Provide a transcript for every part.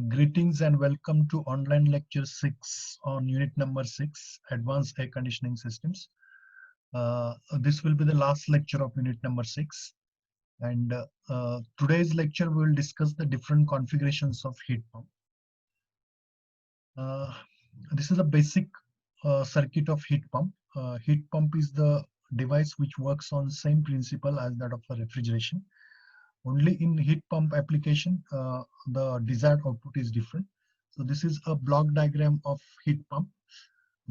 Greetings and welcome to online lecture 6 on unit number 6, Advanced Air Conditioning Systems. This will be the last lecture of unit number 6. And today's lecture we will discuss the different configurations of heat pump. Uh, this is a basic circuit of heat pump. Heat pump is the device which works on same principle as that of a refrigeration. Only in heat pump application, the desired output is different. So this is a block diagram of heat pump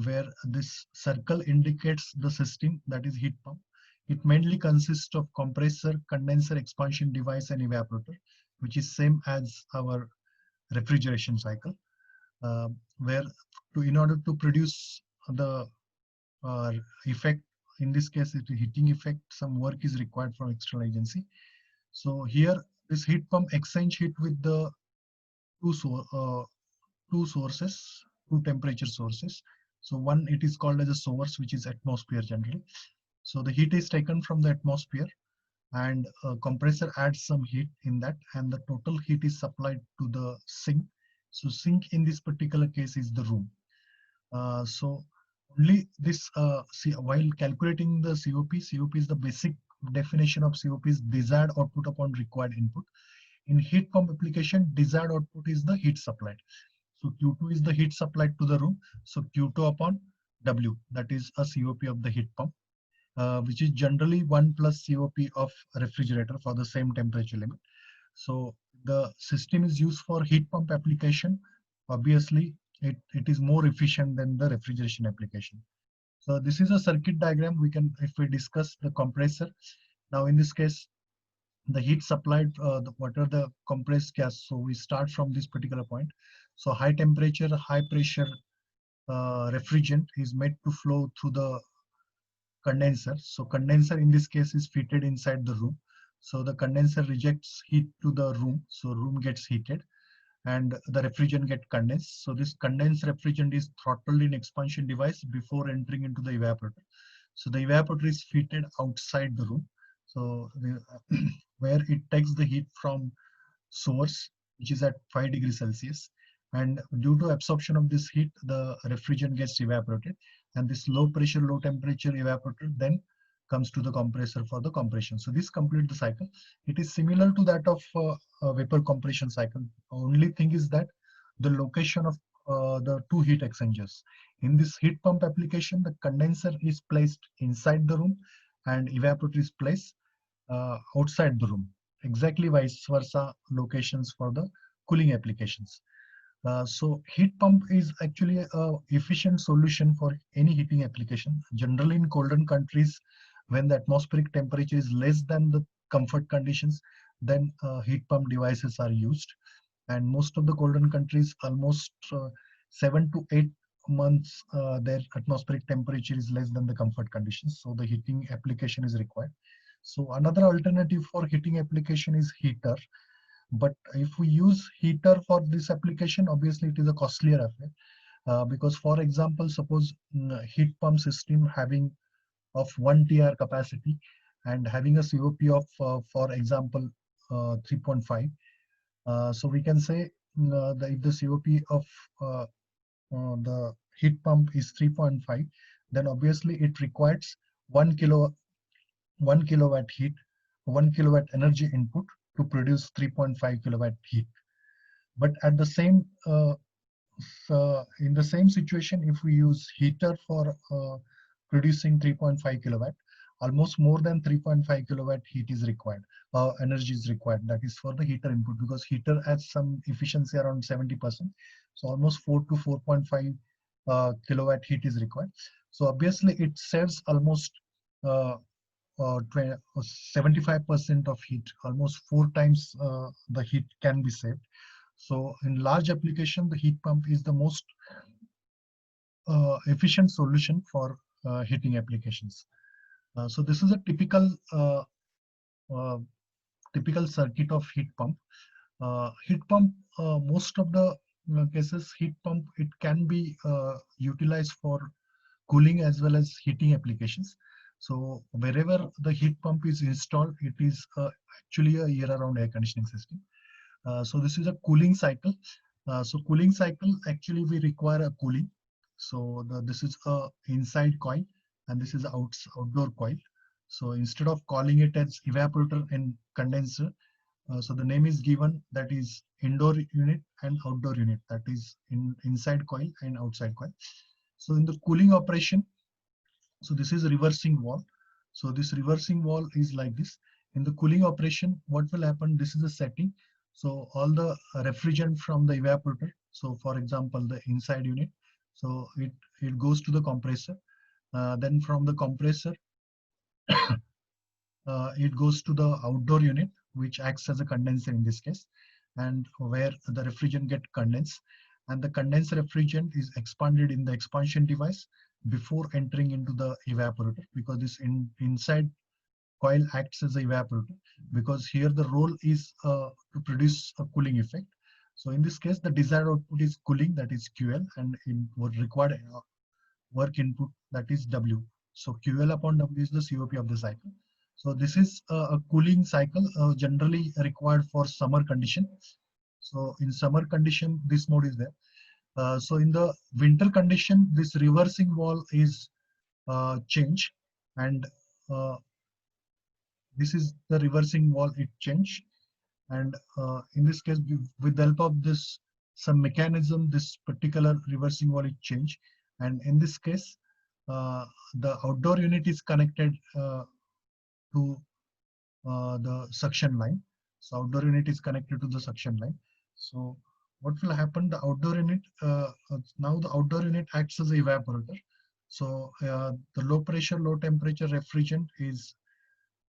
where this circle indicates the system, that is heat pump. It mainly consists of compressor, condenser, expansion device, and evaporator, which is same as our refrigeration cycle, where in order to produce the effect, in this case it is heating effect, some work is required from external agency. So here this heat pump exchange heat with the two sources, two temperature sources. So one, it is called as a source, which is atmosphere generally. So the heat is taken from the atmosphere and a compressor adds some heat in that, and the total heat is supplied to the sink. So sink in this particular case is the room. So only this, while calculating the COP is the basic definition of COP is desired output upon required input. In heat pump application, desired output is the heat supplied. So Q2 is the heat supplied to the room. So Q2 upon W, that is a COP of the heat pump, which is generally 1 plus COP of refrigerator for the same temperature limit. So the system is used for heat pump application. Obviously, it is more efficient than the refrigeration application. So this is a circuit diagram. We can, if we discuss the compressor, now in this case, the heat supplied, what are the compressed gas? So we start from this particular point. So high temperature, high pressure refrigerant is made to flow through the condenser. So condenser in this case is fitted inside the room. So the condenser rejects heat to the room. So room gets heated and the refrigerant get condensed. So this condensed refrigerant is throttled in expansion device before entering into the evaporator. So the evaporator is fitted outside the room. So where it takes the heat from source, which is at 5 degrees Celsius. And due to absorption of this heat, the refrigerant gets evaporated. And this low pressure, low temperature evaporator then comes to the compressor for the compression. So this completes the cycle. It is similar to that of vapor compression cycle. Only thing is that the location of the two heat exchangers. In this heat pump application, the condenser is placed inside the room and evaporator is placed outside the room. Exactly vice versa locations for the cooling applications. So heat pump is actually a efficient solution for any heating application. Generally in colder countries, when the atmospheric temperature is less than the comfort conditions, then heat pump devices are used. And most of the colder countries, almost 7 to 8 months, their atmospheric temperature is less than the comfort conditions. So the heating application is required. So another alternative for heating application is heater. But if we use heater for this application, obviously it is a costlier affair. Because for example, suppose heat pump system having of 1 TR capacity and having a COP of, for example, 3.5. So we can say if the COP of the heat pump is 3.5, then obviously it requires 1 kilowatt heat, 1 kilowatt energy input to produce 3.5 kilowatt heat. But at the same in the same situation, if we use heater for producing 3.5 kilowatt, almost more than 3.5 kilowatt heat is required, energy is required. That is for the heater input, because heater has some efficiency around 70%. So almost 4 to 4.5 kilowatt heat is required. So obviously it saves almost 75% of heat, almost 4 times the heat can be saved. So in large application, the heat pump is the most efficient solution for heating applications. So this is a uh, typical circuit of heat pump. Heat pump, most of the cases, heat pump, it can be utilized for cooling as well as heating applications. So wherever the heat pump is installed, it is actually a year-round air conditioning system. So this is a cooling cycle. So cooling cycle, actually we require a cooling. So this is a inside coil and this is outdoor coil. So instead of calling it as evaporator and condenser, so the name is given, that is indoor unit and outdoor unit, that is inside coil and outside coil. So in the cooling operation, so this is a reversing wall. So this reversing wall is like this. In the cooling operation, what will happen? This is a setting. So all the refrigerant from the evaporator. So for example, the inside unit. So it goes to the compressor. Then from the compressor, it goes to the outdoor unit, which acts as a condenser in this case, and where the refrigerant get condensed. And the condensed refrigerant is expanded in the expansion device before entering into the evaporator, because this inside coil acts as an evaporator, because here the role is to produce a cooling effect. So in this case, the desired output is cooling, that is QL, and in what required work input, that is W. So QL upon W is the COP of the cycle. So this is a cooling cycle generally required for summer condition. So in summer condition, this mode is there. So in the winter condition, this reversing wall is changed, and uh, this is the reversing wall it changed. And in this case, with the help of this some mechanism, this particular reversing wall is changed. And in this case, the outdoor unit is connected to the suction line. So outdoor unit is connected to the suction line. So what will happen? The outdoor unit, now the outdoor unit acts as a evaporator. So the low pressure, low temperature refrigerant is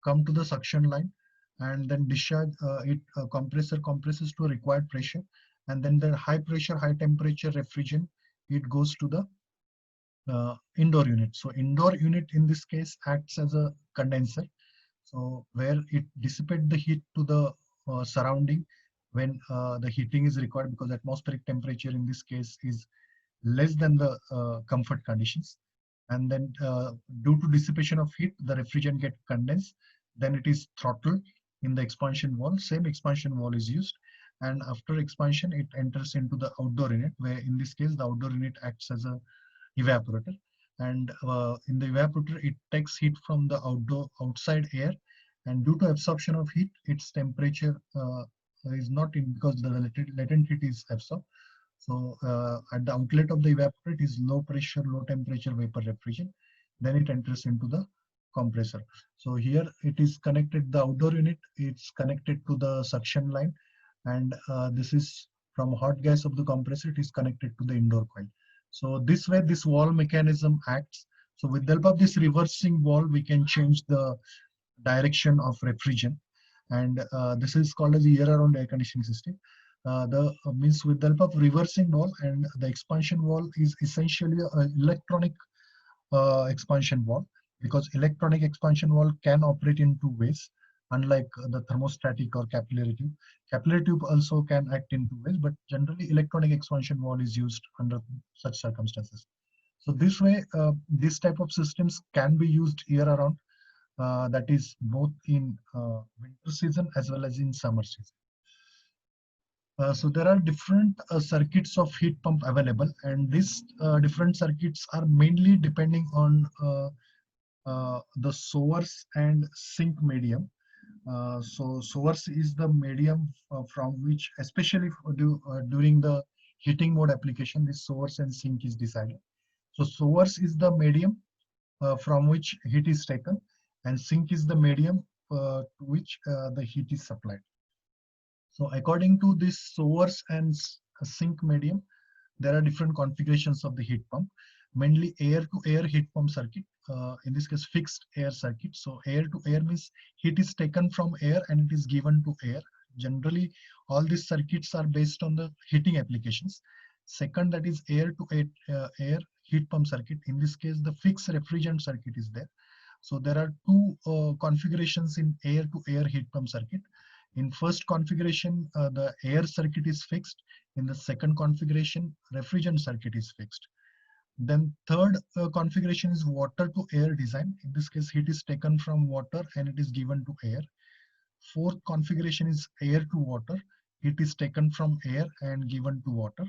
come to the suction line, and then discharge it. Compressor compresses to required pressure, and then the high pressure, high temperature refrigerant, it goes to the indoor unit. So indoor unit in this case acts as a condenser, so where it dissipates the heat to the surrounding when the heating is required, because atmospheric temperature in this case is less than the comfort conditions. And then due to dissipation of heat, the refrigerant get condensed. Then it is throttled in the expansion wall. Same expansion wall is used. And after expansion, it enters into the outdoor unit, where in this case, the outdoor unit acts as a evaporator. And in the evaporator, it takes heat from the outside air. And due to absorption of heat, its temperature is not in, because the latent heat is absorbed. So at the outlet of the evaporator is low pressure, low temperature vapor refrigerant. Then it enters into the compressor. So here it is connected, the outdoor unit, it's connected to the suction line. And this is from hot gas of the compressor, it is connected to the indoor coil. So this way, this wall mechanism acts. So with the help of this reversing wall, we can change the direction of refrigerant. And this is called as the year-round air conditioning system. The means with the help of reversing wall, and the expansion wall is essentially an electronic expansion wall, because electronic expansion wall can operate in two ways, unlike the thermostatic or capillary tube. Capillary tube also can act in two ways, but generally electronic expansion wall is used under such circumstances. So this way, this type of systems can be used year around, that is both in winter season as well as in summer season. So there are different circuits of heat pump available, and these different circuits are mainly depending on the source and sink medium. So source is the medium from which, especially during the heating mode application, this source and sink is decided. So source is the medium from which heat is taken, and sink is the medium to which the heat is supplied. So according to this source and sink medium, there are different configurations of the heat pump, mainly air-to-air heat pump circuit. In this case, fixed air circuit. So air-to-air means heat is taken from air and it is given to air. Generally, all these circuits are based on the heating applications. Second, that is air-to-air air heat pump circuit. In this case, the fixed refrigerant circuit is there. So there are two configurations in air-to-air heat pump circuit. In first configuration, the air circuit is fixed. In the second configuration, refrigerant circuit is fixed. Then third configuration is water to air design. In this case, heat is taken from water and it is given to air. Fourth configuration is air to water. heat is taken from air and given to water.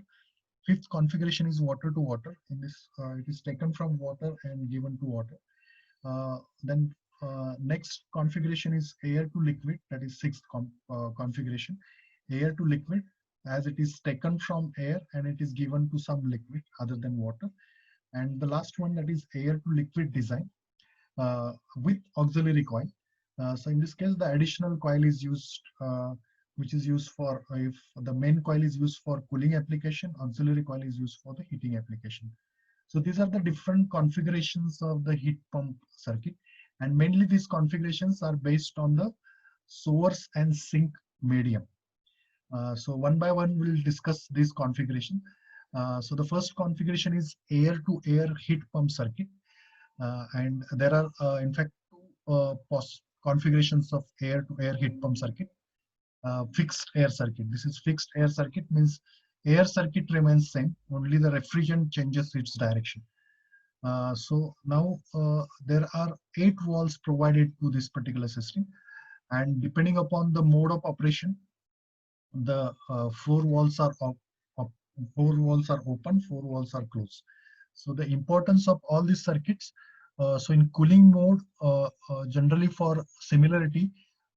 Fifth configuration is water to water. In this, it is taken from water and given to water. Then next configuration is air to liquid, that is sixth configuration, air to liquid, as it is taken from air and it is given to some liquid other than water. And the last one, that is air to liquid design with auxiliary coil. So in this case, the additional coil is used, which is used for, if the main coil is used for cooling application, auxiliary coil is used for the heating application. So these are the different configurations of the heat pump circuit. And mainly these configurations are based on the source and sink medium. So one by one, we'll discuss this configuration. So the first configuration is air to air heat pump circuit. And there are, in fact, two configurations of air to air heat pump circuit. Fixed air circuit. This is fixed air circuit, means air circuit remains same, only the refrigerant changes its direction. So now there are 8 valves provided to this particular system, and depending upon the mode of operation, the 4 valves are op 4 valves are open, 4 valves are closed. So the importance of all these circuits. So in cooling mode, generally for similarity,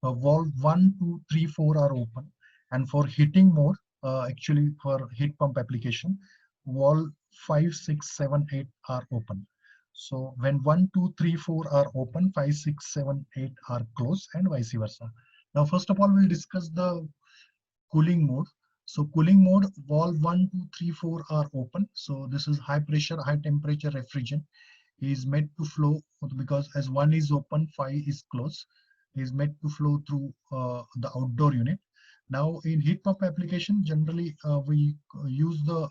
valve 1, 2, 3, 4 are open, and for heating mode, actually for heat pump application, valve 5, 6, 7, 8 are open. So when 1, 2, 3, 4 are open, 5, 6, 7, 8 are closed, and vice versa. Now, first of all, we'll discuss the cooling mode. So cooling mode, valve 1, 2, 3, 4 are open. So this is high pressure, high temperature refrigerant is made to flow, because as 1 is open, 5 is closed, is made to flow through the outdoor unit. Now in heat pump application, generally we use the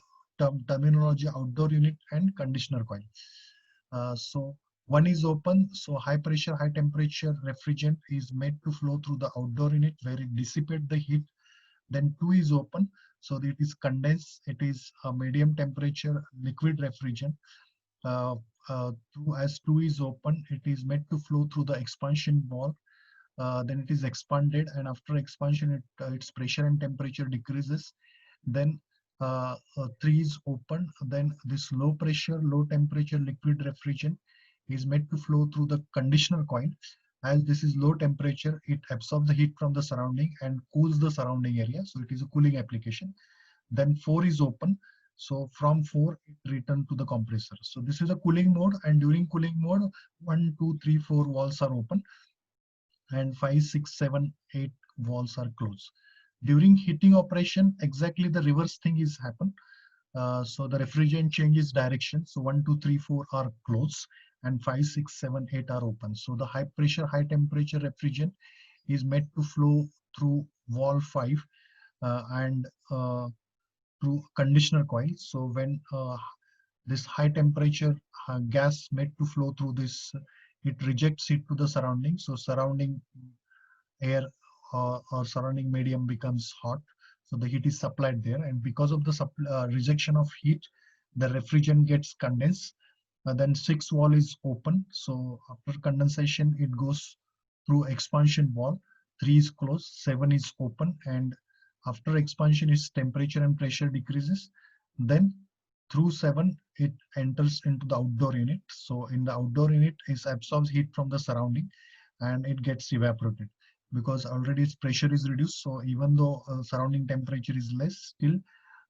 terminology outdoor unit and conditioner coil. So 1 is open, so high pressure, high temperature refrigerant is made to flow through the outdoor unit where it dissipates the heat. Then 2 is open, so it is condensed, it is a medium temperature liquid refrigerant. As 2 is open, it is made to flow through the expansion valve. Then it is expanded, and after expansion, its pressure and temperature decreases. Then 3 is open, then this low pressure, low temperature liquid refrigerant is made to flow through the conditioner coil. As this is low temperature, it absorbs the heat from the surrounding and cools the surrounding area. So it is a cooling application. Then 4 is open. So from 4, it return to the compressor. So this is a cooling mode, and during cooling mode, 1, 2, 3, 4 valves are open, and 5, 6, 7, 8 valves are closed. During heating operation, exactly the reverse thing is happen. So the refrigerant changes direction. So 1, 2, 3, 4 are closed, and 5, 6, 7, 8 are open. So the high pressure, high temperature refrigerant is made to flow through valve 5 and through conditioner coil. So when this high temperature gas made to flow through this, it rejects it to the surrounding. So surrounding air or surrounding medium becomes hot. So the heat is supplied there, and because of the rejection of heat, the refrigerant gets condensed. Then 6 valve is open. So after condensation, it goes through expansion valve. 3 is closed, 7 is open, and after expansion, its temperature and pressure decreases. Then through 7, it enters into the outdoor unit. So in the outdoor unit, it absorbs heat from the surrounding, and it gets evaporated because already its pressure is reduced. So even though surrounding temperature is less, still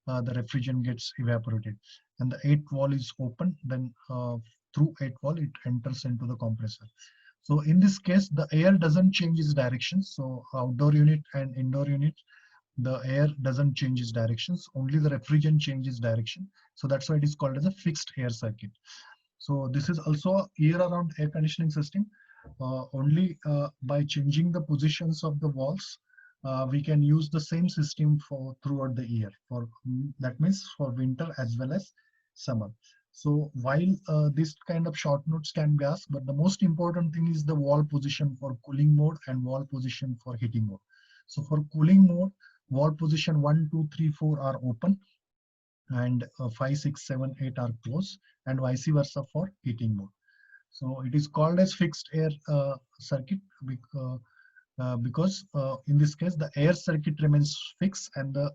the refrigerant gets evaporated. And the 8th valve is open. Then through 8th valve, it enters into the compressor. So in this case, the air doesn't change its direction. So outdoor unit and indoor unit, the air doesn't change its directions, only the refrigerant changes direction. So that's why it is called as a fixed air circuit. So this is also a year-round air conditioning system. Only by changing the positions of the valves, we can use the same system for throughout the year. For that means for winter as well as summer. So while this kind of short notes can be asked, but the most important thing is the valve position for cooling mode and valve position for heating mode. So for cooling mode, valve position 1, 2, 3, 4 are open, and 5, 6, 7, 8 are closed, and vice versa for heating mode. So it is called as fixed air circuit because in this case the air circuit remains fixed and the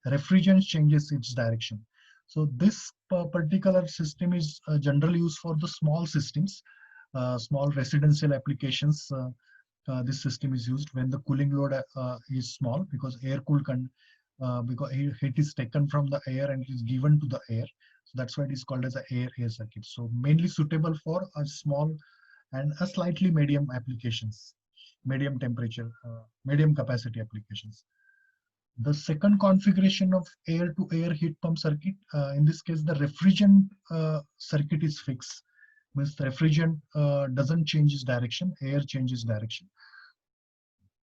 refrigerant changes its direction. So this particular system is generally used for the small systems, small residential applications. This system is used when the cooling load is small, because air cool because heat is taken from the air and is given to the air. So that's why it is called as a air circuit. So mainly suitable for a small and a slightly medium applications, medium temperature, medium capacity applications. The second configuration of air-to-air heat pump circuit, in this case, the refrigerant circuit is fixed. Means the refrigerant doesn't change its direction, air changes direction.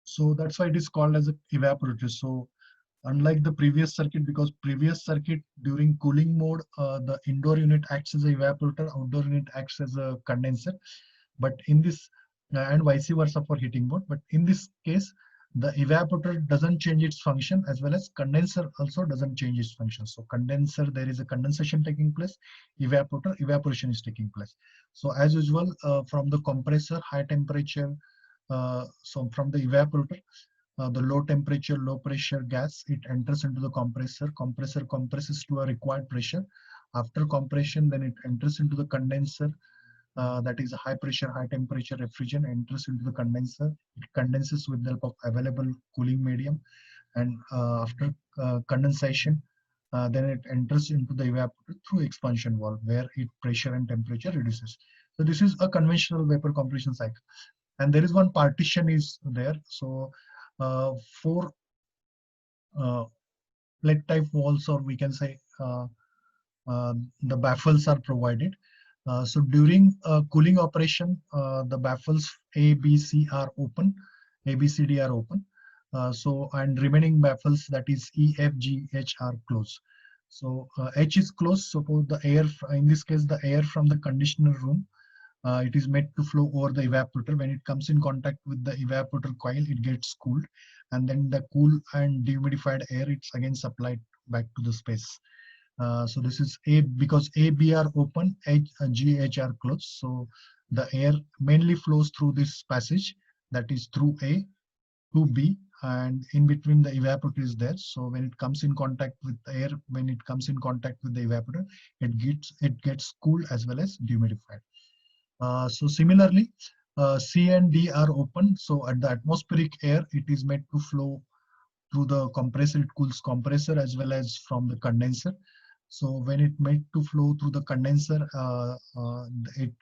So that's why it is called as a evaporator. So unlike the previous circuit, because previous circuit during cooling mode, the indoor unit acts as a evaporator, outdoor unit acts as a condenser. But in this, and vice versa for heating mode. But in this case, the evaporator doesn't change its function, as well as condenser also doesn't change its function. So condenser, there is a condensation taking place, evaporator, evaporation is taking place. So as usual, from the compressor, high temperature, so from the evaporator, the low temperature, low pressure gas, it enters into the compressor. Compressor compresses to a required pressure. After compression, then it enters into the condenser. That is a high pressure, high temperature refrigerant enters into the condenser. It condenses with the help of available cooling medium. And after condensation, then it enters into the evaporator through expansion valve, where its pressure and temperature reduces. So this is a conventional vapor compression cycle. And there is one partition is there. So four plate type walls, or we can say the baffles are provided. So during cooling operation, the baffles A, B, C are open, A, B, C, D are open. So and remaining baffles, that is E, F, G, H are closed. So H is closed. Suppose the air, in this case, the air from the conditioner room, it is made to flow over the evaporator. When it comes in contact with the evaporator coil, it gets cooled, and then the cool and dehumidified air, it's again supplied back to the space. So this is A, because A, B are open, H, G, H are closed. So the air mainly flows through this passage, that is through A to B, and in between the evaporator is there. So when it comes in contact with air, when it comes in contact with the evaporator, it gets cooled as well as dehumidified. So similarly, C and D are open. So at the atmospheric air, it is made to flow through the compressor. It cools compressor as well as from the condenser. So when it made to flow through the condenser, it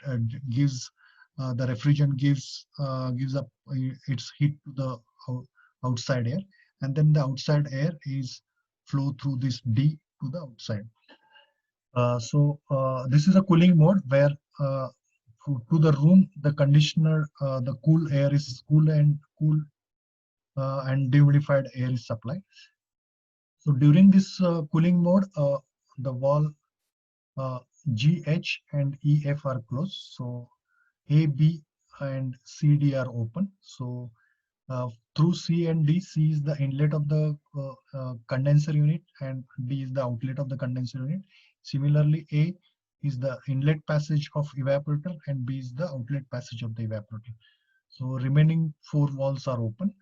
gives the refrigerant gives up its heat to the outside air, and then the outside air is flow through this D to the outside. So this is a cooling mode where to the room, the conditioner, the cool air is cool and dehumidified air is supplied. So during this cooling mode, the wall G, H, and E, F are closed. So A, B, and C, D are open. So through C and D, C is the inlet of the condenser unit, and D is the outlet of the condenser unit. Similarly, A is the inlet passage of evaporator, and B is the outlet passage of the evaporator. So remaining four walls are open.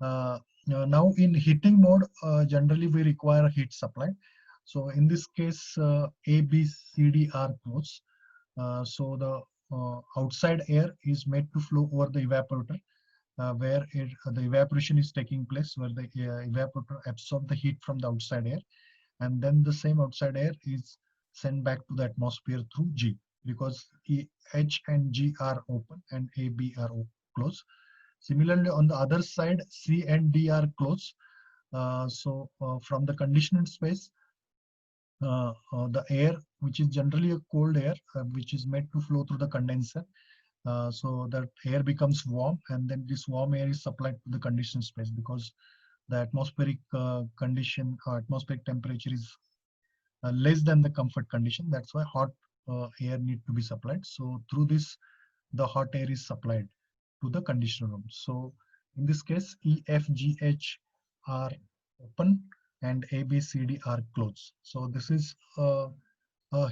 Now in heating mode, generally we require a heat supply. So in this case, A, B, C, D are closed. So the outside air is made to flow over the evaporator, where the evaporation is taking place, where the evaporator absorbs the heat from the outside air, and then the same outside air is sent back to the atmosphere through G, because H and G are open and A, B are closed. Similarly, on the other side, C and D are closed. So from the conditioning space, the air, which is generally a cold air, which is made to flow through the condenser, so that air becomes warm, and then this warm air is supplied to the conditioned space, because the atmospheric atmospheric temperature is less than the comfort condition. That's why hot air need to be supplied. So through this, the hot air is supplied to the conditioner room. So in this case, E, F, G, H are open and A, B, C, D are closed. So this is a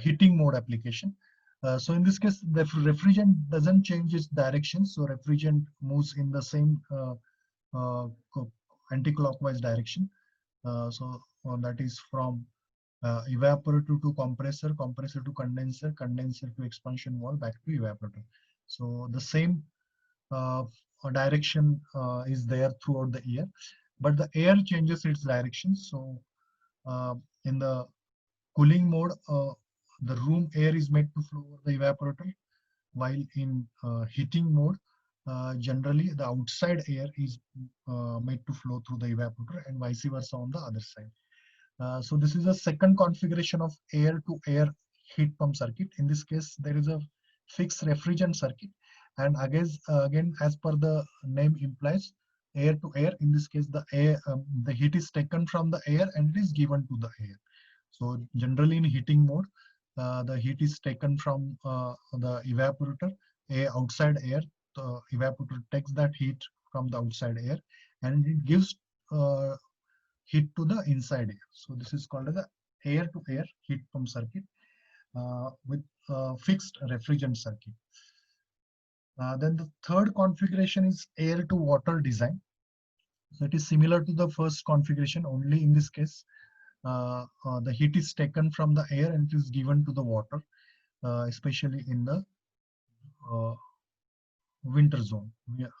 heating mode application. So in this case, the refrigerant doesn't change its direction. So refrigerant moves in the same anti-clockwise direction. That is from evaporator to compressor, compressor to condenser, condenser to expansion wall, back to evaporator. So the same direction is there throughout the air, but the air changes its direction. So in the cooling mode, the room air is made to flow over the evaporator, while in heating mode, generally the outside air is made to flow through the evaporator and vice versa on the other side. So this is a second configuration of air-to-air heat pump circuit. In this case, there is a fixed refrigerant circuit, and again, as per the name implies, air-to-air. In this case, the heat is taken from the air and it is given to the air. So generally, in heating mode, the heat is taken from the evaporator, outside air. The evaporator takes that heat from the outside air, and it gives heat to the inside air. So this is called as a air-to-air heat pump circuit with fixed refrigerant circuit. Then the third configuration is air-to-water design. So it is similar to the first configuration, only in this case, the heat is taken from the air and it is given to the water, especially in the winter zone,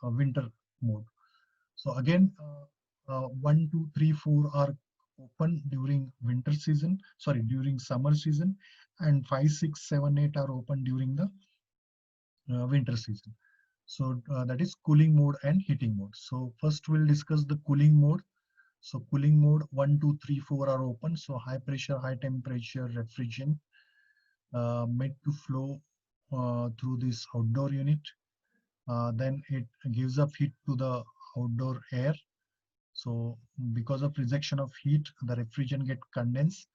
winter mode. So again, 1, 2, 3, 4 are open during winter season, sorry, during summer season, and 5, 6, 7, 8 are open during the winter season. So that is cooling mode and heating mode. So first we'll discuss the cooling mode. So cooling mode 1, 2, 3, 4 are open. So high pressure, high temperature refrigerant made to flow through this outdoor unit. Then it gives up heat to the outdoor air. So because of rejection of heat, the refrigerant get condensed.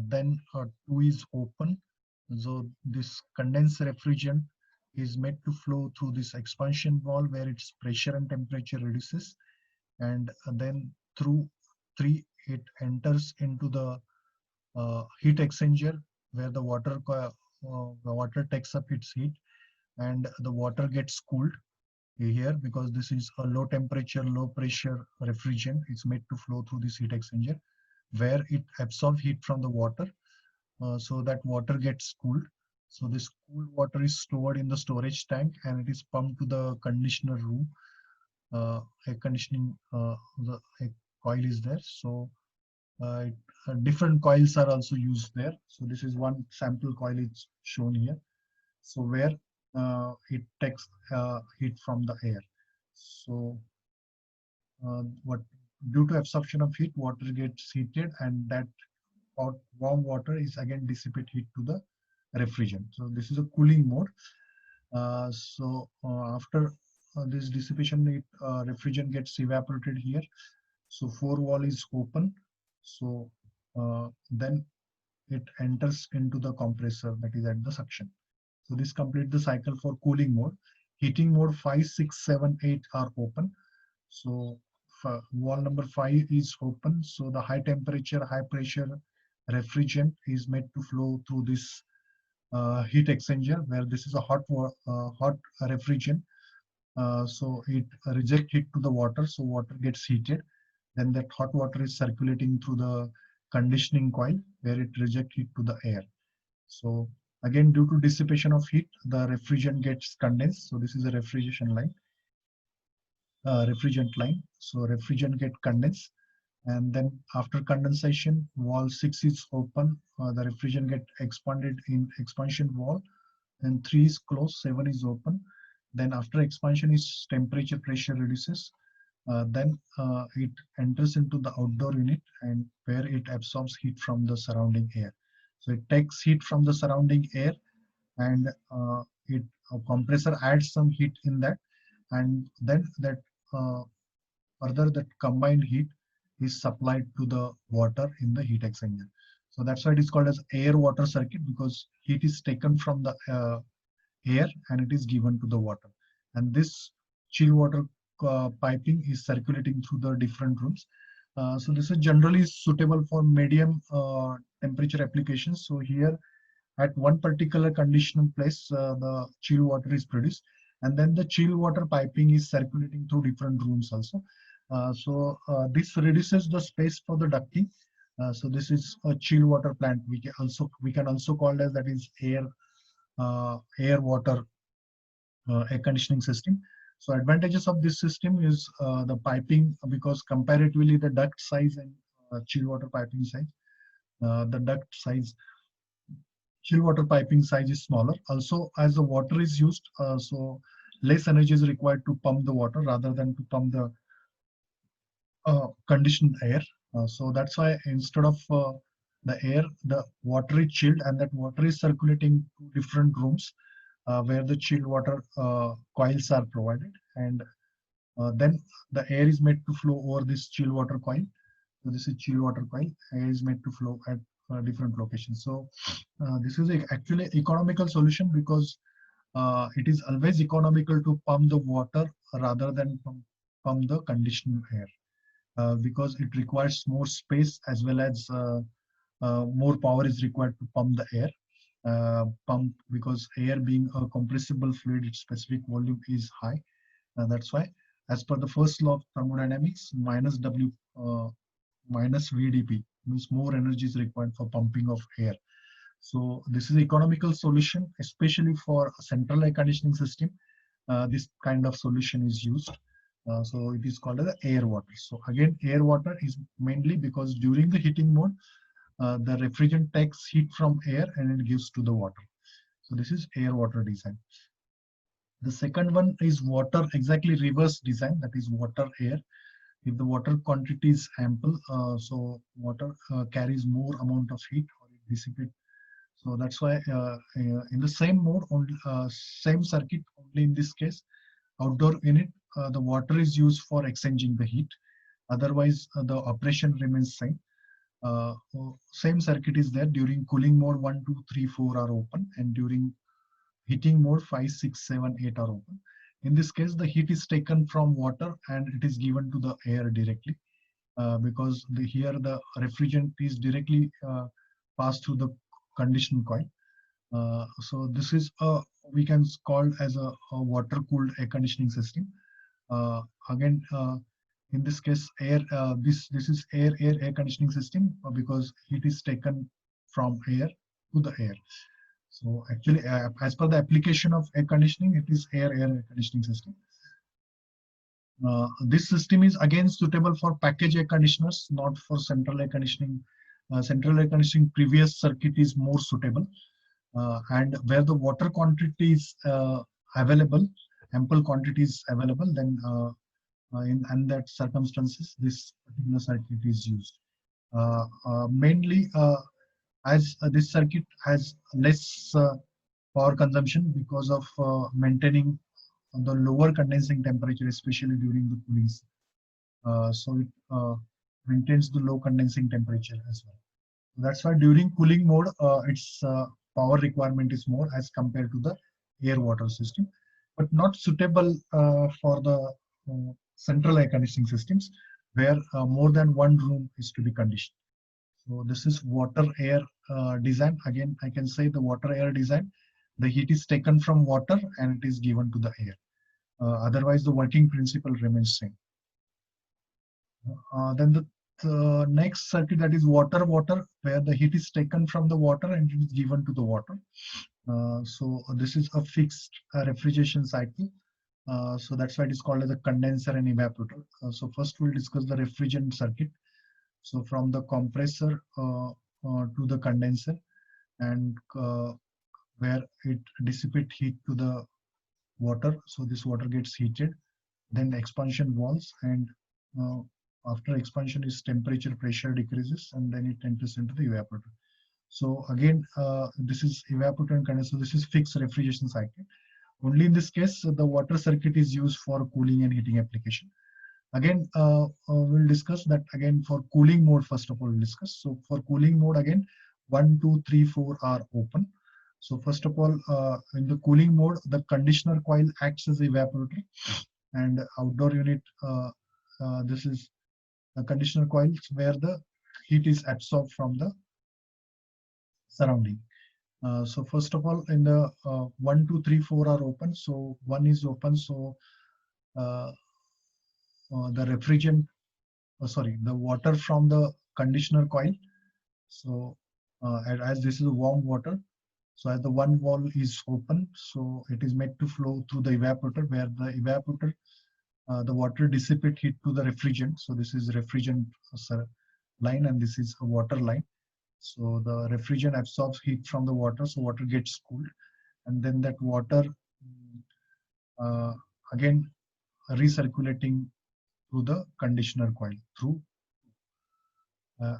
Then 2 is open. So this condensed refrigerant is made to flow through this expansion valve where its pressure and temperature reduces. And then through 3, it enters into the heat exchanger where the water takes up its heat and the water gets cooled here, because this is a low temperature, low pressure refrigerant. It's made to flow through this heat exchanger where it absorbs heat from the water, so that water gets cooled. So this cooled water is stored in the storage tank and it is pumped to the conditioner room. Air conditioning, a coil is there. So different coils are also used there. So this is one sample coil is shown here. So where it takes heat from the air. So what due to absorption of heat, water gets heated, and that warm water is again dissipate heat to the refrigerant. So this is a cooling mode. After this dissipation, refrigerant gets evaporated here. So 4 wall is open. So then it enters into the compressor that is at the suction. So this completes the cycle for cooling mode. Heating mode 5, 6, 7, 8 are open. So wall number 5 is open. So the high temperature, high pressure refrigerant is made to flow through this heat exchanger, where this is a hot refrigerant. So it rejects heat to the water, so water gets heated. Then that hot water is circulating through the conditioning coil where it rejects heat to the air. So again, due to dissipation of heat, the refrigerant gets condensed. So this is a refrigerant line. So refrigerant get condensed, and then after condensation, wall 6 is open. The refrigerant get expanded in expansion wall, and 3 is closed, 7 is open. Then after expansion is temperature pressure reduces. Then it enters into the outdoor unit, and where it absorbs heat from the surrounding air. So it takes heat from the surrounding air, and a compressor adds some heat in that, and then that further that combined heat is supplied to the water in the heat exchanger. So that's why it is called as air-water circuit, because heat is taken from the air and it is given to the water. And this chill water piping is circulating through the different rooms. So this is generally suitable for medium temperature applications. So here at one particular conditioning place, the chill water is produced, And then the chill water piping is circulating through different rooms also. This reduces the space for the ducting. So this is a chill water plant. We can also call as that is air water air conditioning system. So advantages of this system is the piping, because comparatively the duct size and chill water piping size, the duct size, chill water piping size is smaller. Also, as the water is used, so less energy is required to pump the water rather than to pump the conditioned air. So that's why instead of the water is chilled, and that water is circulating to different rooms where the chilled water coils are provided, and then the air is made to flow over this chill water coil. So this is chill water coil. Air is made to flow at different locations. So this is actually economical solution, because it is always economical to pump the water rather than pump the conditioned air, because it requires more space, as well as more power is required to pump the air. Because air being a compressible fluid, its specific volume is high. That's why, as per the first law of thermodynamics, minus W minus VdP means more energy is required for pumping of air. So this is economical solution, especially for a central air conditioning system. This kind of solution is used. So it is called as air water. So again, air water is mainly because during the heating mode, the refrigerant takes heat from air and it gives to the water. So this is air water design. The second one is water, exactly reverse design, that is water air. If the water quantity is ample, so water carries more amount of heat or it dissipates. So that's why in the same mode, same circuit, only in this case, outdoor unit, the water is used for exchanging the heat. Otherwise, the operation remains same. Same circuit is there during cooling mode 1, 2, 3, 4 are open, and during heating mode 5, 6, 7, 8 are open. In this case, the heat is taken from water and it is given to the air directly, because here the refrigerant is directly passed through the conditioning coil. So this is we can call as a water cooled air conditioning system. Again, in this case, this is air conditioning system, because heat is taken from air to the air. So actually, as per the application of air conditioning, it is air conditioning system. This system is again suitable for package air conditioners, not for central air conditioning. Central air conditioning previous circuit is more suitable, and where the water quantity is available, ample quantity is available, then in that circumstances, this particular circuit is used. Mainly, as this circuit has less power consumption because of maintaining the lower condensing temperature, especially during the cooling. So it maintains the low condensing temperature as well. That's why during cooling mode, its power requirement is more as compared to the air water system, but not suitable for the central air conditioning systems, where more than one room is to be conditioned. So this is water air design. Again, I can say the water air design, the heat is taken from water and it is given to the air. Otherwise, the working principle remains same. Then the next circuit, that is water, where the heat is taken from the water and it is given to the water. So this is a fixed refrigeration cycle. So that's why it is called as a condenser and evaporator. So first we'll discuss the refrigerant circuit. So from the compressor to the condenser, and where it dissipate heat to the water. So this water gets heated, then the expansion valves, and after expansion, its temperature pressure decreases, and then it enters into the evaporator. So again, this is evaporator and condenser. So this is fixed refrigeration cycle. Only in this case, the water circuit is used for cooling and heating application. Again, we'll discuss that again for cooling mode. First of all, we'll discuss. So for cooling mode, again, 1, 2, 3, 4 are open. So first of all, in the cooling mode, the conditioner coil acts as evaporator, and outdoor unit, this is the conditioner coils where the heat is absorbed from the surrounding. So first of all, in the 1, 2, 3, 4 are open. So 1 is open. So uh, the refrigerant, sorry, the water from the conditioner coil. So as this is warm water, so as the one wall is open, so it is made to flow through the evaporator, where the evaporator, the water dissipate heat to the refrigerant. So this is refrigerant line, and this is a water line. So the refrigerant absorbs heat from the water, so water gets cooled, and then that water uh, again recirculating through the conditioner coil through,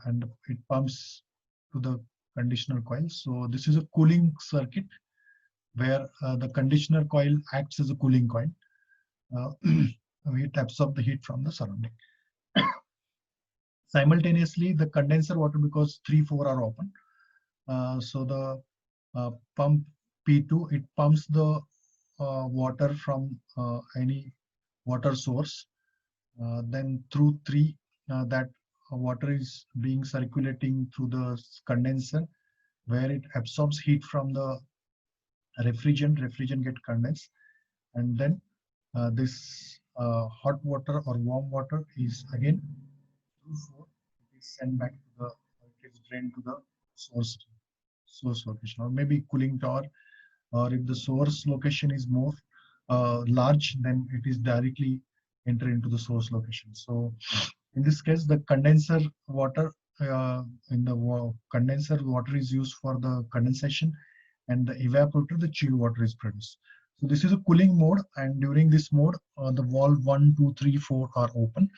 and it pumps to the conditioner coil. So this is a cooling circuit where the conditioner coil acts as a cooling coil. It absorbs the heat from the surrounding. Simultaneously, the condenser water, because 3, 4 are open, so the pump P2, it pumps the water from any water source. Then through 3, that water is being circulating through the condenser, where it absorbs heat from the refrigerant get condensed, and then this hot water or warm water is again through 4, it is sent back to the, it is drained to the source location, or maybe cooling tower, or if the source location is more large, then it is directly enter into the source location. So in this case, the condenser water, in the condenser water is used for the condensation, and the evaporator, the chill water is produced. So this is a cooling mode, and during this mode, the valve 1, 2, 3, 4 are open,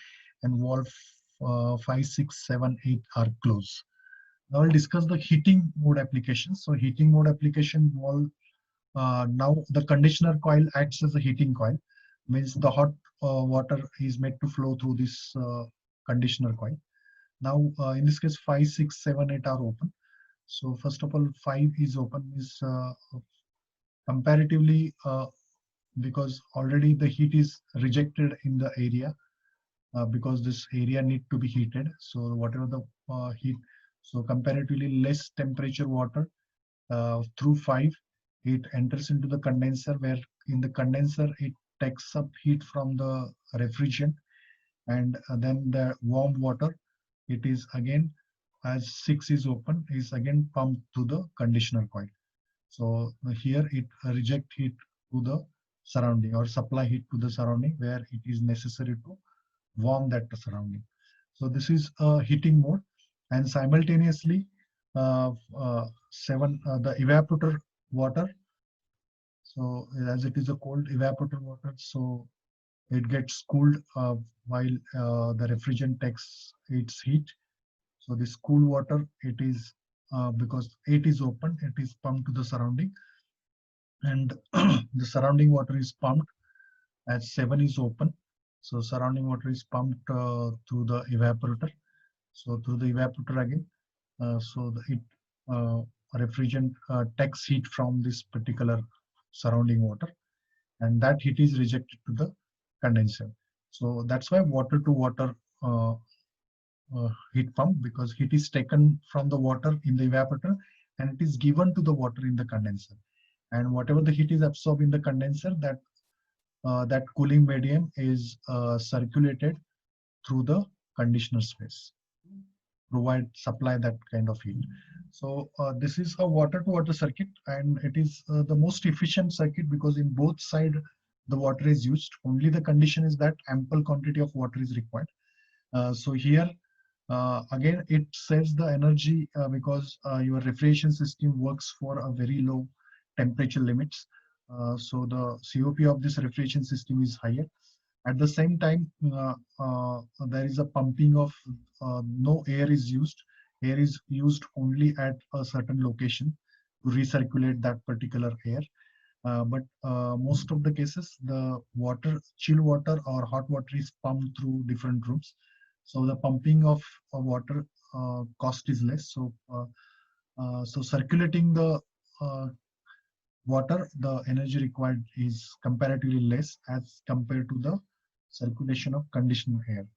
and valve 5, 6, 7, 8 are closed. Now I'll discuss the heating mode applications. So heating mode application, valve, now the conditioner coil acts as a heating coil, means the hot water is made to flow through this conditioner coil. Now in this case, 5, 6, 7, 8 are open. So first of all, 5 is open, is comparatively, because already the heat is rejected in the area, because this area need to be heated. So whatever the heat, so comparatively less temperature water through 5, it enters into the condenser, where in the condenser it takes up heat from the refrigerant, and then the warm water, it is again, as 6 is open, is again pumped to the conditioner coil. So here it reject heat to the surrounding, or supply heat to the surrounding, where it is necessary to warm that surrounding. So this is a heating mode, and simultaneously, 7, the evaporator water. So as it is a cold evaporator water, so it gets cooled while the refrigerant takes its heat. So this cool water, it is because 8 is open, it is pumped to the surrounding, and the surrounding water is pumped as 7 is open. So surrounding water is pumped through the evaporator. So through the evaporator again, so the it refrigerant takes heat from this particular surrounding water, and that heat is rejected to the condenser. So that's why water to water heat pump, because heat is taken from the water in the evaporator, and it is given to the water in the condenser. And whatever the heat is absorbed in the condenser, that cooling medium is circulated through the conditioner space, supply that kind of heat. So this is a water to water circuit, and it is the most efficient circuit, because in both side the water is used. Only the condition is that ample quantity of water is required. So here again it saves the energy, because your refrigeration system works for a very low temperature limits. So the COP of this refrigeration system is higher. At the same time, there is a pumping of, no air is used. Air is used only at a certain location to recirculate that particular air. But most of the cases, the water, chill water or hot water, is pumped through different rooms. So the pumping of water cost is less. So circulating the water, the energy required is comparatively less as compared to the circulation of conditioned air.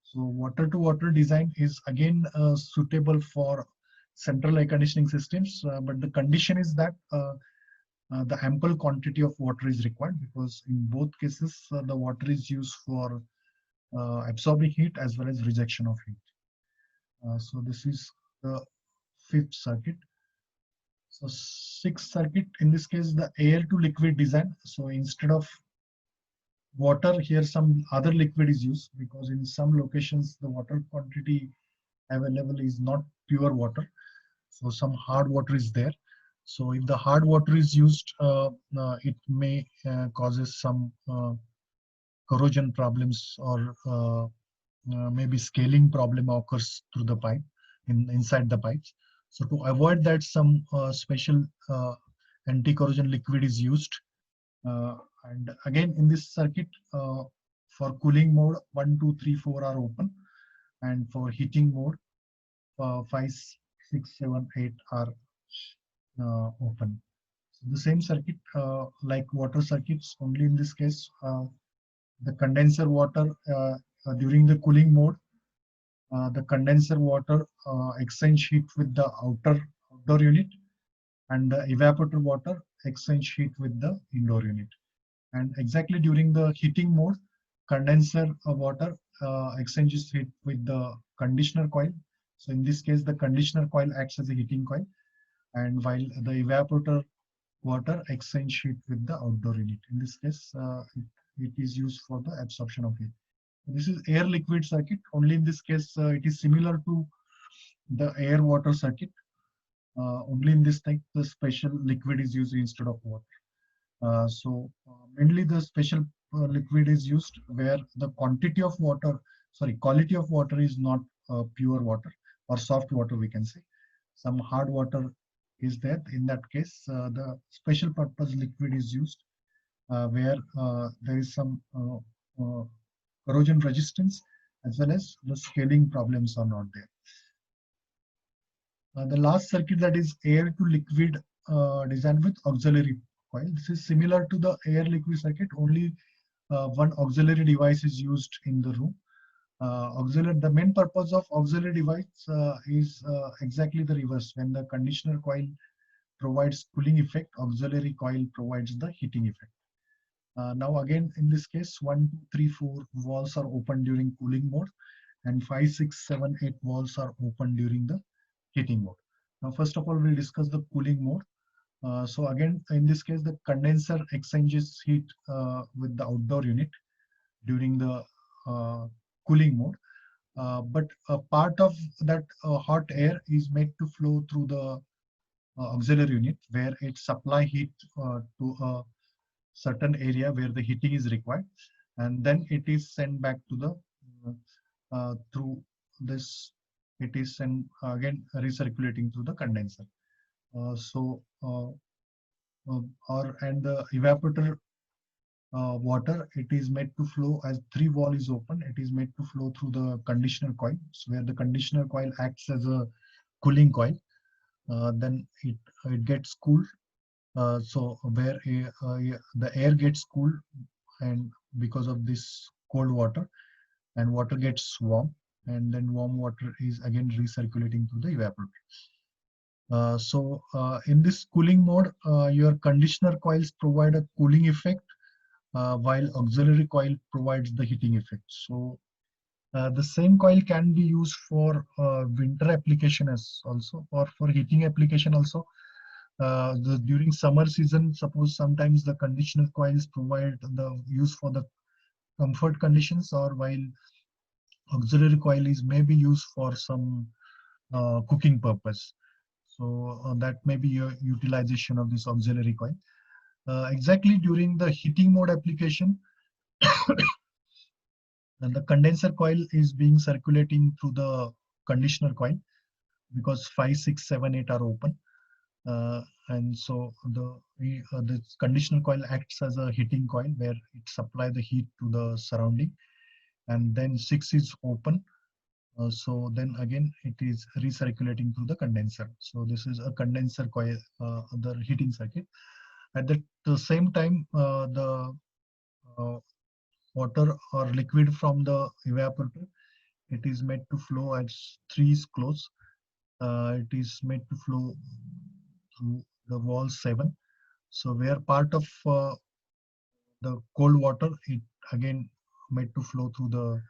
So water to water design is again suitable for central air conditioning systems, but the condition is that the ample quantity of water is required, because in both cases the water is used for absorbing heat as well as rejection of heat. So this is the fifth circuit. So sixth circuit, in this case, the air to liquid design. So instead of water, here some other liquid is used, because in some locations the water quantity available is not pure water. So some hard water is there. So if the hard water is used, it may causes some corrosion problems, or maybe scaling problem occurs through the pipe, inside the pipes. So to avoid that, some special anti-corrosion liquid is used. And again, in this circuit, for cooling mode, 1, 2, 3, 4 are open, and for heating mode, 5, 6, 7, 8 are open. So the same circuit, like water circuits, only in this case, the condenser water during the cooling mode, the condenser water exchange heat with the outdoor unit, and the evaporator water exchange heat with the indoor unit. And exactly during the heating mode, condenser water exchanges heat with the conditioner coil. So in this case, the conditioner coil acts as a heating coil, and while the evaporator water exchange heat with the outdoor unit. In this case, it is used for the absorption of heat. This is air liquid circuit. Only in this case, it is similar to the air water circuit. Only in this type, the special liquid is used instead of water. Mainly the special liquid is used where the quantity of water, sorry, quality of water is not pure water or soft water, we can say. Some hard water is there. In that case, the special purpose liquid is used where there is some corrosion resistance, as well as the scaling problems are not there. The last circuit, that is air to liquid design with auxiliary coil. This is similar to the air liquid circuit, only one auxiliary device is used in the room. The main purpose of auxiliary device is exactly the reverse. When the conditioner coil provides cooling effect, auxiliary coil provides the heating effect. Now again, in this case, 1, 2, 3, 4 valves are open during cooling mode, and 5, 6, 7, 8 valves are open during the heating mode. Now, first of all, we'll discuss the cooling mode. So again, in this case, the condenser exchanges heat with the outdoor unit during the cooling mode. But a part of that hot air is made to flow through the auxiliary unit, where it supply heat to a certain area where the heating is required, and then it is sent back to the through this, it is sent again recirculating through the condenser. And the evaporator water, it is made to flow as 3 valve is open. It is made to flow through the conditioner coil, so where the conditioner coil acts as a cooling coil. Then it gets cooled. So where the air gets cooled, and because of this cold water, and water gets warm, and then warm water is again recirculating through the evaporator. In this cooling mode, your conditioner coils provide a cooling effect, while auxiliary coil provides the heating effect. So the same coil can be used for winter application as also, or for heating application also. During summer season, suppose sometimes the conditioner coils provide the use for the comfort conditions, or while auxiliary coil is maybe used for some cooking purpose. So that may be your utilization of this auxiliary coil. Exactly during the heating mode application, and the condenser coil is being circulating through the conditioner coil, because 5, 6, 7, 8 are open. And so the conditioner coil acts as a heating coil, where it supplies the heat to the surrounding, and then 6 is open. So then again, it is recirculating through the condenser. So this is a condenser coil, the heating circuit. At the same time, the water or liquid from the evaporator, it is made to flow as 3 is close. It is made to flow through the wall 7. So where part of the cold water, it again made to flow through the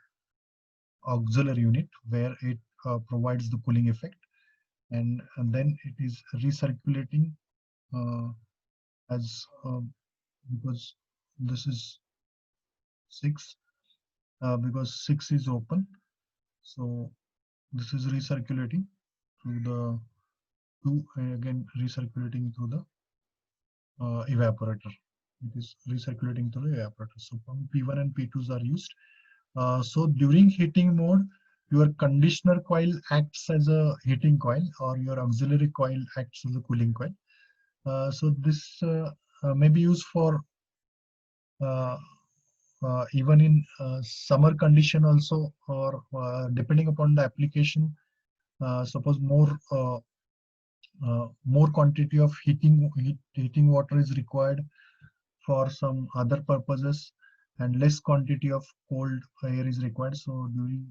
auxiliary unit where it provides the cooling effect, and then it is recirculating uh, as because this is 6, because 6 is open, so this is recirculating through the 2, and again recirculating through the evaporator. It is recirculating through the evaporator. So pump P1 and P2s are used. So during heating mode, your conditioner coil acts as a heating coil, or your auxiliary coil acts as a cooling coil. So this may be used for uh, even in summer condition also, or depending upon the application. Suppose more quantity of heating water is required for some other purposes, and less quantity of cold air is required. So during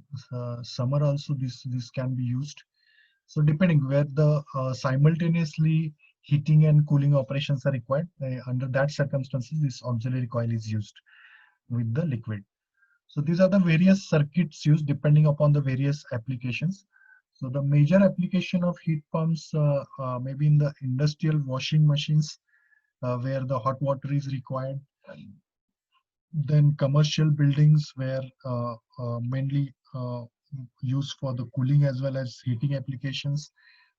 summer also this can be used. So depending where the simultaneously heating and cooling operations are required, under that circumstances, this auxiliary coil is used with the liquid. So these are the various circuits used depending upon the various applications. So the major application of heat pumps maybe in the industrial washing machines, where the hot water is required. Then commercial buildings where mainly used for the cooling as well as heating applications.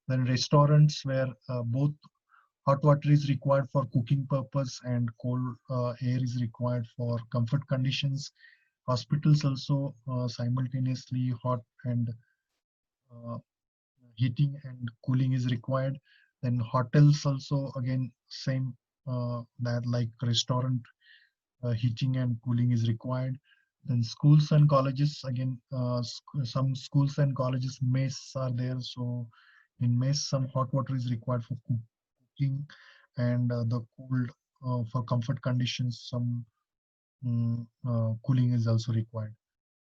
Then restaurants where both hot water is required for cooking purpose and cold air is required for comfort conditions. Hospitals also simultaneously hot and uh, heating and cooling is required. Then hotels also again same, that like restaurant, heating and cooling is required. Then schools and colleges again, some schools and colleges mess are there. So in mess some hot water is required for cooking, and the cooled for comfort conditions some cooling is also required.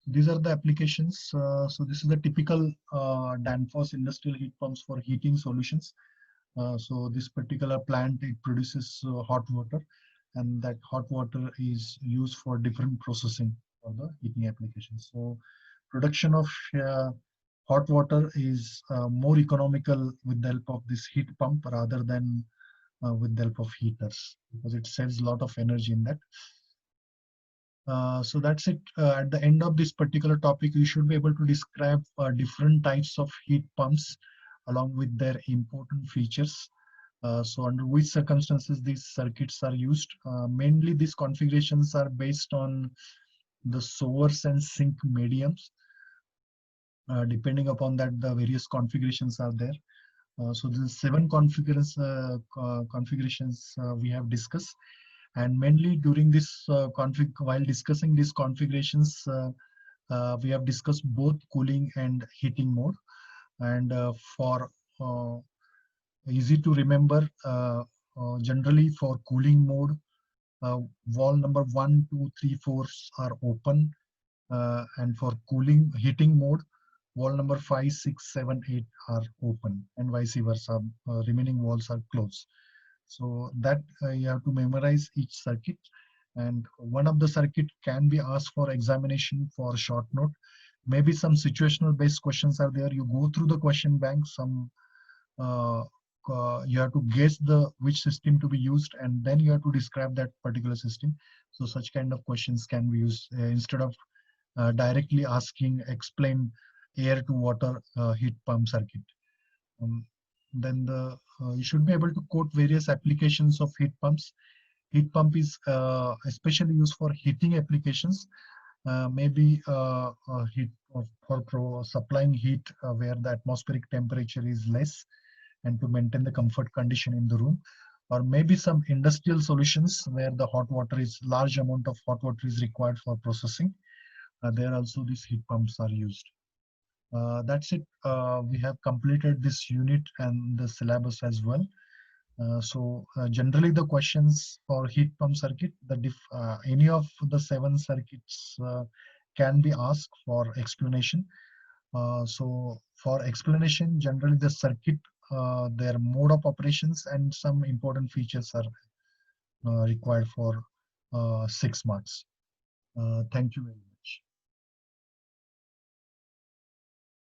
These are the applications. So this is the typical Danfoss industrial heat pumps for heating solutions. So this particular plant, it produces hot water, and that hot water is used for different processing for the heating applications. So production of hot water is more economical with the help of this heat pump rather than with the help of heaters, because it saves a lot of energy in that. So that's it. At the end of this particular topic, you should be able to describe different types of heat pumps along with their important features. So under which circumstances these circuits are used. Mainly these configurations are based on the source and sink mediums. Depending upon that, the various configurations are there. So the 7 configurations we have discussed. And mainly during this while discussing these configurations, we have discussed both cooling and heating mode. And for easy to remember, generally for cooling mode, wall number 1, 2, 3, 4 are open, and for cooling heating mode, wall number 5, 6, 7, 8 are open, and vice versa. Remaining walls are closed. So that you have to memorize each circuit, and one of the circuit can be asked for examination for short note. Maybe some situational based questions are there. You go through the question bank. Some uh, you have to guess the which system to be used, and then you have to describe that particular system. So such kind of questions can be used instead of directly asking explain air to water heat pump circuit. Um, then you should be able to quote various applications of heat pumps. Heat pump is especially used for heating applications, maybe heat for supplying heat where the atmospheric temperature is less, and to maintain the comfort condition in the room. Or maybe some industrial solutions where the hot water is large amount of hot water is required for processing. There also these heat pumps are used. That's it. We have completed this unit and the syllabus as well. So generally the questions for heat pump circuit, any of the 7 circuits can be asked for explanation. So For explanation, generally the circuit, their mode of operations and some important features are required for 6 marks. Thank you very much.